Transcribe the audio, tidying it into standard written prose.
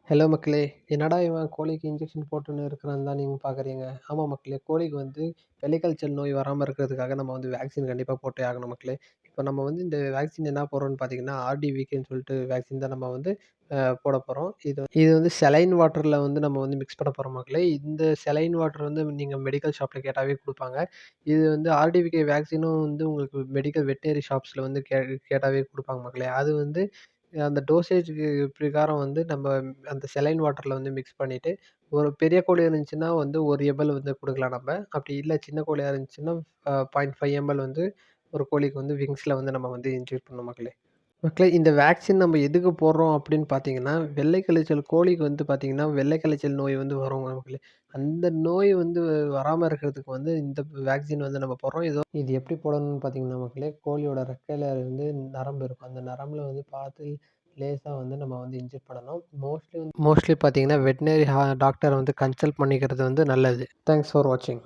Hello மக்களே! என்னடா இவன் கோழிக்கு இன்ஜெக்ஷன் போட்டுன்னு இருக்கிறான்னு தான் நீங்க பார்க்குறீங்க. ஆமா மக்களே, கோழிக்கு வந்து வெள்ளைக்கழிச்சல் நோய் வராம இருக்கிறதுக்காக நம்ம வந்து வேக்சின் கண்டிப்பா போட்டே ஆகணும் மக்களே. இப்ப நம்ம வந்து இந்த வேக்சின் என்ன போடுறோம்னு பார்த்தீங்கன்னா, ஆர்டிவிகேன்னு சொல்லிட்டு வேக்சின் தான் நம்ம வந்து போடப் போறோம். இது இது வந்து செலைன் வாட்டர்ல வந்து நம்ம வந்து மிக்ஸ் பண்ண போறோம் மக்களே. இந்த செலைன் வாட்டர் வந்து நீங்க மெடிக்கல் ஷாப்ல கேட்டாவே குடுப்பாங்க. இது வந்து ஆர்டிவிகே வேக்சினும் வந்து உங்களுக்கு மெடிக்கல் வெட்டனரி ஷாப்ஸ்ல வந்து கேட்டாவே குடுப்பாங்க மக்களே. அது வந்து அந்த டோசேஜுக்கு பிரகாரம் வந்து நம்ம அந்த செலைன் வாட்டர்ல வந்து மிக்ஸ் பண்ணிட்டு, ஒரு பெரிய கோழி இருந்துச்சுன்னா வந்து 1 எம்எல் வந்து குடுக்கலாம் நம்ப. அப்படி இல்ல சின்ன கோழியா இருந்துச்சுன்னா 0.5 எம்எல் வந்து ஒரு கோழிக்கு வந்து விங்ஸ்ல வந்து நம்ம வந்து இன்ஜெக்ட் பண்ணணும் மக்களே. மக்களே இந்த வேக்சின் நம்ம எதுக்கு போடுறோம் அப்படின்னு பார்த்தீங்கன்னா, வெள்ளை கழிச்சல் கோழிக்கு வந்து பார்த்தீங்கன்னா, வெள்ளை கழிச்சல் நோய் வந்து வருங்க மக்களே. அந்த நோய் வந்து வராம இருக்கிறதுக்கு வந்து இந்த வேக்சின் வந்து நம்ம போடுறோம். இது எப்படி போடணும்னு பார்த்தீங்கன்னா மக்களே, கோழியோட ரெக்கையில வந்து நரம்பு இருக்கும். அந்த நரம்புல வந்து பார்த்து லேசா வந்து நம்ம வந்து இன்ஜெக்ட் பண்ணணும். மோஸ்ட்லி பார்த்தீங்கன்னா, வெட்டனரி டாக்டர வந்து கன்சல்ட் பண்ணிக்கிறது வந்து நல்லது. தேங்க்ஸ் ஃபார் வாட்சிங்.